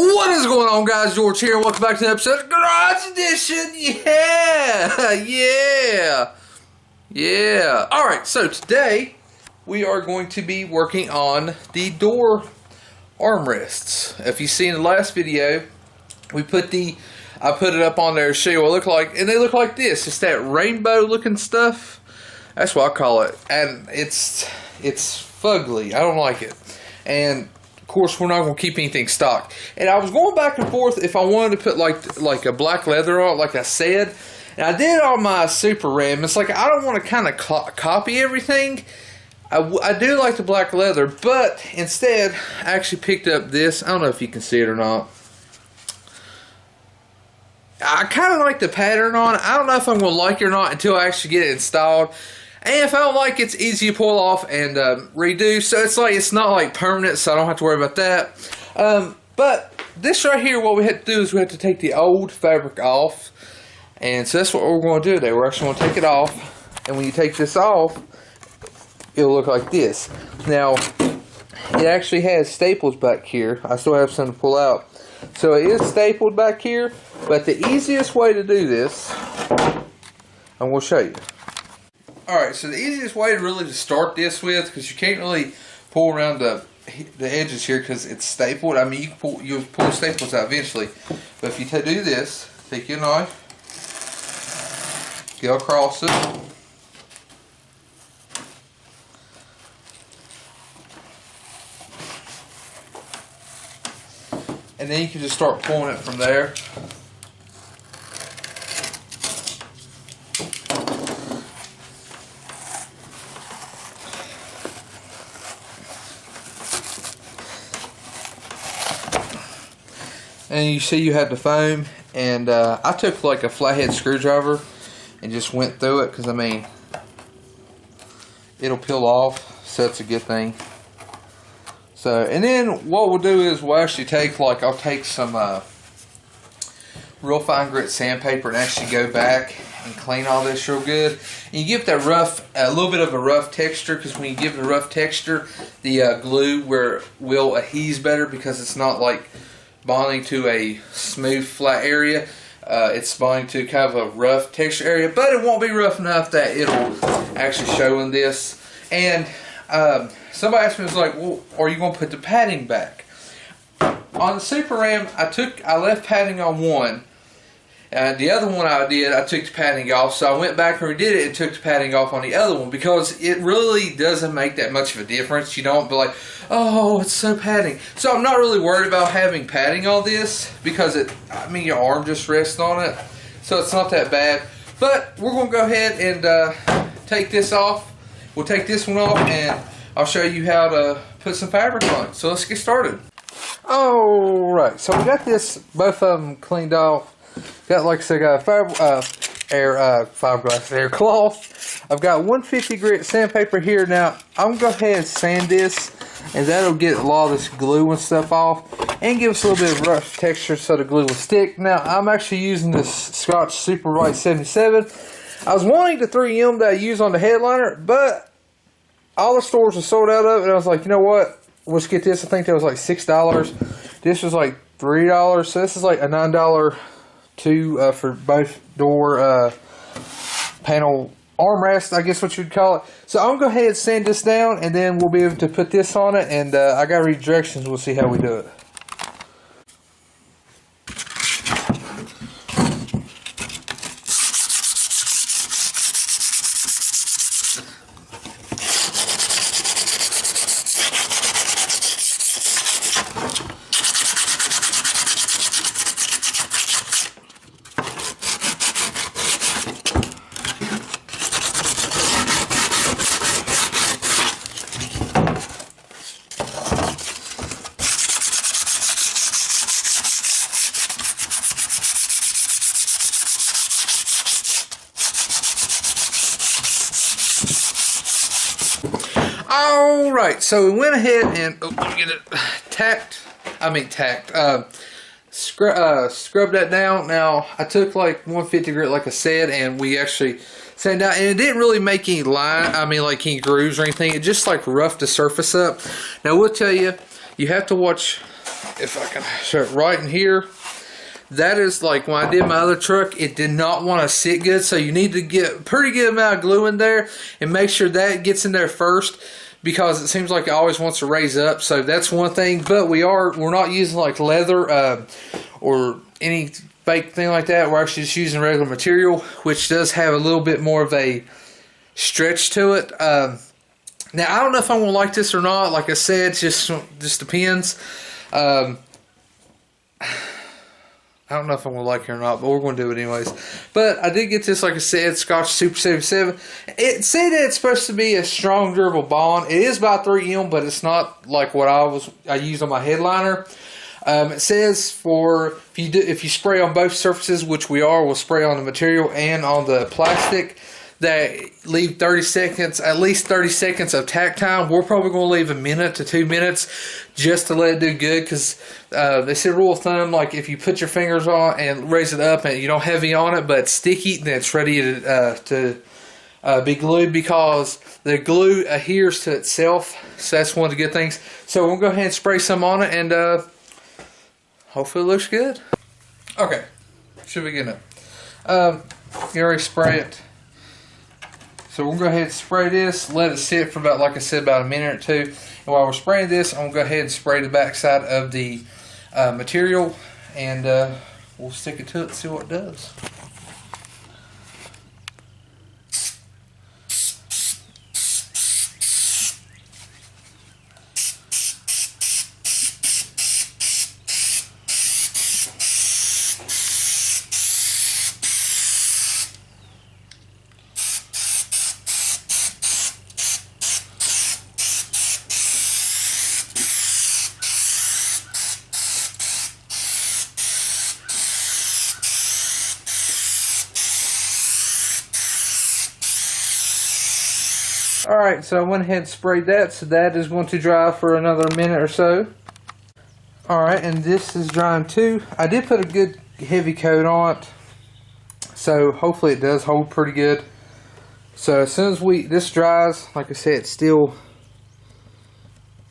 What is going on, guys? George here. Welcome back to the episode of Garage Edition. Yeah. Alright, so today we are going to be working on the door armrests. If you've seen the last video, I put it up on there to show you what it look like. And they look like this. It's that rainbow looking stuff. That's what I call it. And it's fugly. I don't like it. And of course, we're not going to keep anything stock. And I was going back and forth if I wanted to put like a black leather on it, like I said. And I did on my Super Ram. It's like I don't want to kind of copy everything. I do like the black leather, but instead, I actually picked up this. I don't know if you can see it or not. I kind of like the pattern on it. I don't know if I'm going to like it or not until I actually get it installed. And if I don't like it, it's easy to pull off and redo. So it's not like permanent, so I don't have to worry about that. But this right here, what we have to do is we have to take the old fabric off. And so that's what we're going to do today. We're actually going to take it off. And when you take this off, it'll look like this. Now, it actually has staples back here. I still have some to pull out. So it is stapled back here. But the easiest way to do this, I'm going to show you. Alright, so the easiest way really to start this with, because you can't really pull around the edges here because it's stapled. I mean, you'll pull the staples out eventually. But if you do this, take your knife, go across it, and then you can just start pulling it from there. And you see you have the foam, and I took like a flathead screwdriver and just went through it because I mean it'll peel off, so that's a good thing. So, and then what we'll do is we'll actually take I'll take some real fine grit sandpaper and actually go back and clean all this real good. And you give that a little bit of a rough texture, because when you give it a rough texture, the glue will adhere better because it's not like bonding to a smooth flat area. It's bonding to kind of a rough texture area, but it won't be rough enough that it'll actually show in this. And somebody asked me, was like, well, are you going to put the padding back? On the Super Ram, I left padding on one. The other one I took the padding off. So I went back and redid it and took the padding off on the other one, because it really doesn't make that much of a difference. You don't be like, oh, it's so padding. So I'm not really worried about having padding on this, because your arm just rests on it. So it's not that bad. But we're going to go ahead and take this off. We'll take this one off and I'll show you how to put some fabric on it. So let's get started. Alright, so we got both of them cleaned off. Got, like I said, got a fiberglass air cloth. I've got 150 grit sandpaper here. Now, I'm going to go ahead and sand this, and that'll get a lot of this glue and stuff off, and give us a little bit of rough texture so the glue will stick. Now, I'm actually using this Scotch Super White 77. I was wanting the 3M that I use on the headliner, but all the stores were sold out of it, and I was like, you know what? Let's get this. I think that was like $6. This was like $3, so this is like a $9 for both door panel armrest, I guess what you'd call it. So I'm going to go ahead and sand this down, and then we'll be able to put this on it, and I got to read directions. We'll see how we do it. Alright, so we went ahead and let me get it scrubbed that down. Now, I took like 150 grit, like I said, and we actually sand down, and it didn't really make any like any grooves or anything. It just like roughed the surface up. Now, we'll tell you, you have to watch if I can show it right in here. That is like when I did my other truck, it did not want to sit good. So you need to get a pretty good amount of glue in there and make sure that gets in there first, because it seems like it always wants to raise up. So that's one thing. But we're not using like leather or any fake thing like that. We're actually just using regular material, which does have a little bit more of a stretch to it. Now I don't know if I'm gonna like this or not. Like I said, just depends. I don't know if I'm going to like it or not, but we're going to do it anyways. But I did get this, like I said, Scotch Super 77. It said that it's supposed to be a strong, durable bond. It is about 3M, but it's not like what I used on my headliner. It says if you spray on both surfaces, which we'll spray on the material and on the plastic, that leave 30 seconds, at least 30 seconds of tack time. We're probably going to leave a minute to 2 minutes just to let it do good, because they said rule of thumb, like if you put your fingers on and raise it up and you don't heavy on it but it's sticky, then it's ready to be glued, because the glue adheres to itself. So that's one of the good things. So we'll go ahead and spray some on it, and hopefully it looks good. Okay, should be good enough. You already spray it. So we'll go ahead and spray this, let it sit for about, like I said, about a minute or two. And while we're spraying this, I'm going to go ahead and spray the back side of the material, and we'll stick it to it and see what it does. Alright, so I went ahead and sprayed that, so that is going to dry for another minute or so. Alright, and this is drying too. I did put a good heavy coat on it, so hopefully it does hold pretty good. So as soon as this dries, like I said, it's still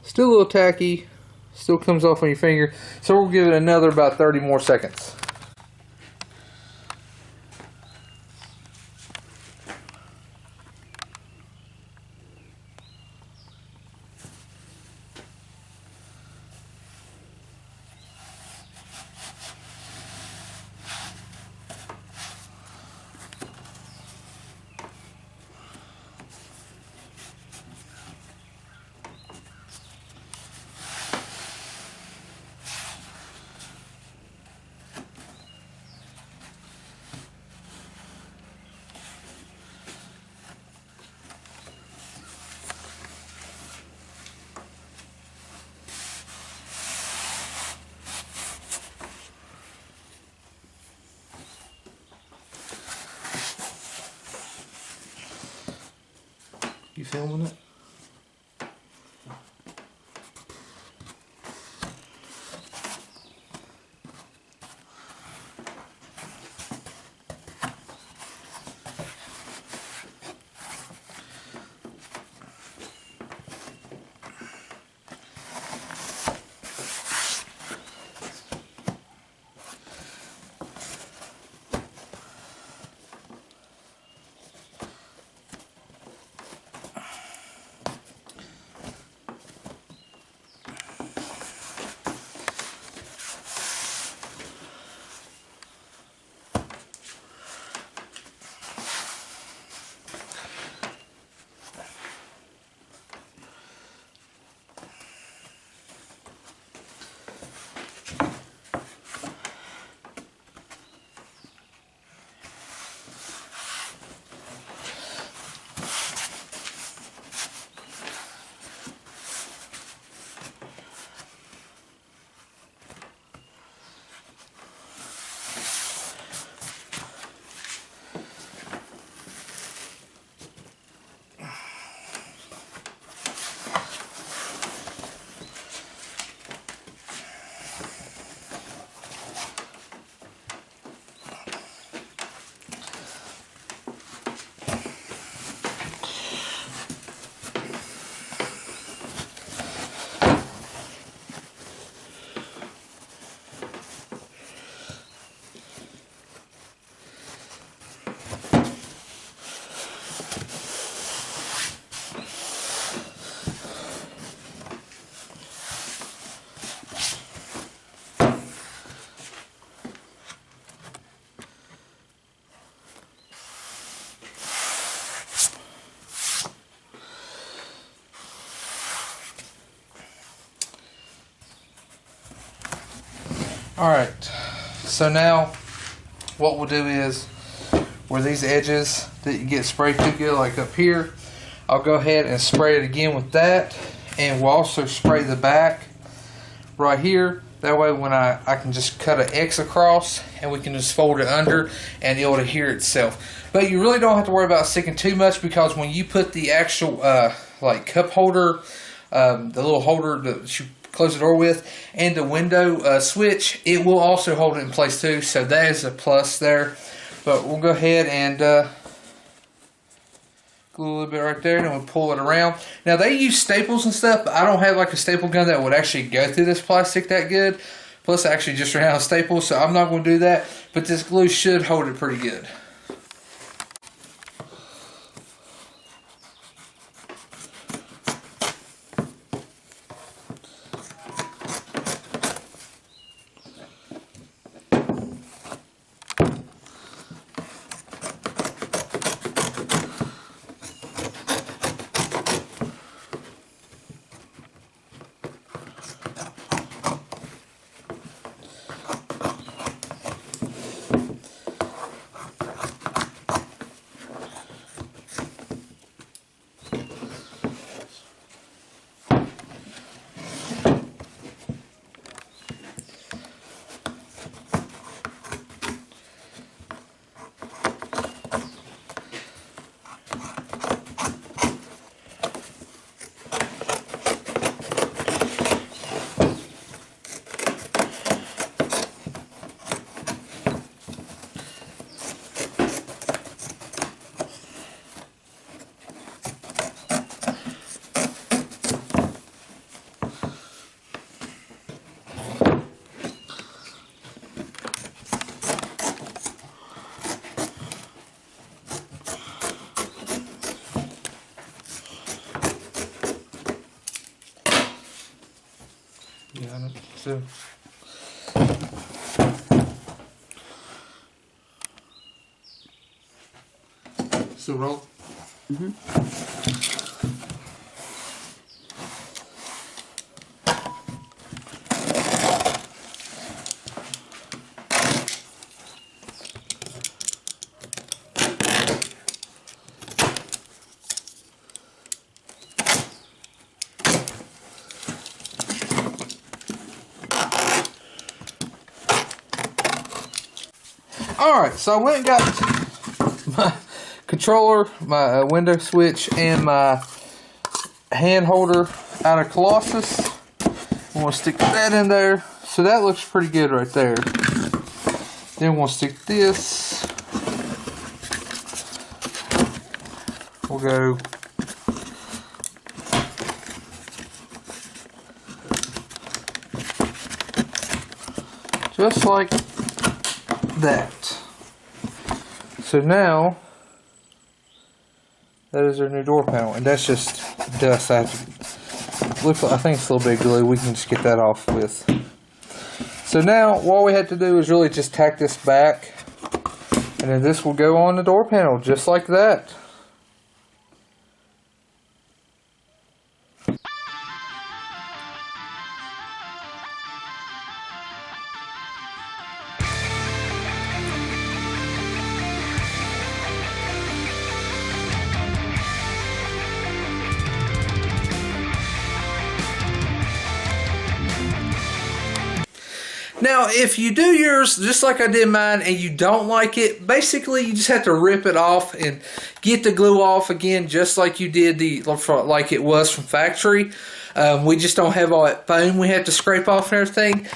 a little tacky, still comes off on your finger. So we'll give it another about 30 more seconds. You filming it? Alright, so now what we'll do is, where these edges that you get sprayed too good, like up here, I'll go ahead and spray it again with that, and we'll also spray the back right here. That way when I can just cut an X across and we can just fold it under and it'll adhere itself. But you really don't have to worry about sticking too much, because when you put the actual like cup holder, the little holder that you close the door with, and the window switch, it will also hold it in place too. So that is a plus there. But we'll go ahead and glue a little bit right there, and we'll pull it around. Now they use staples and stuff, but I don't have like a staple gun that would actually go through this plastic that good. Plus I actually just ran out of staples, so I'm not going to do that. But this glue should hold it pretty good. Yeah, so still roll. Alright, so I went and got my controller, my window switch, and my hand holder out of Colossus. I'm going to stick that in there. So that looks pretty good right there. Then we'll stick this. We'll go just like that. So now that is our new door panel, and that's just dust. I think it's a little bit of glue. We can just get that off with. So now all we have to do is really just tack this back, and then this will go on the door panel just like that. Now, if you do yours just like I did mine and you don't like it, basically you just have to rip it off and get the glue off again, just like you did like it was from factory. We just don't have all that foam we have to scrape off and everything.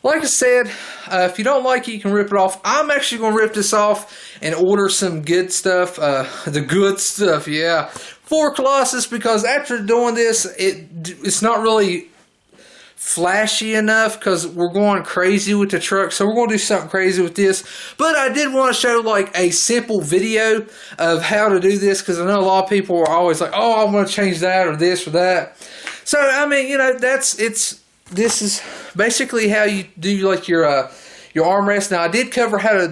Like I said, if you don't like it, you can rip it off. I'm actually going to rip this off and order some good stuff, the good stuff, yeah, for Colossus, because after doing this, it's not really flashy enough because we're going crazy with the truck, so we're going to do something crazy with this. But I did want to show like a simple video of how to do this, because I know a lot of people are always like, oh, I'm going to change that or this or that. So I mean, you know, this is basically how you do like your armrest. Now I did cover how to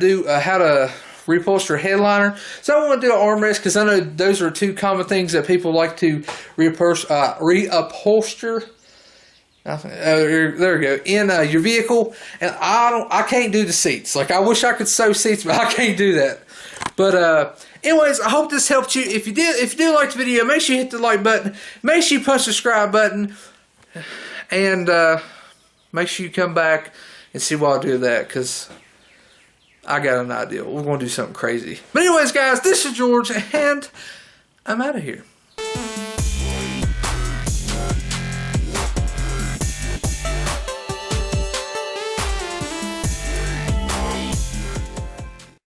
reupholster a headliner, so I want to do an armrest because I know those are two common things that people like to reupholster. There we go. In your vehicle, and I can't do the seats. Like, I wish I could sew seats, but I can't do that. But anyways, I hope this helped you. If you did like the video, make sure you hit the like button. Make sure you punch the subscribe button, and make sure you come back and see why I do that, because I got an idea. We're gonna do something crazy. But anyways, guys, this is George, and I'm out of here.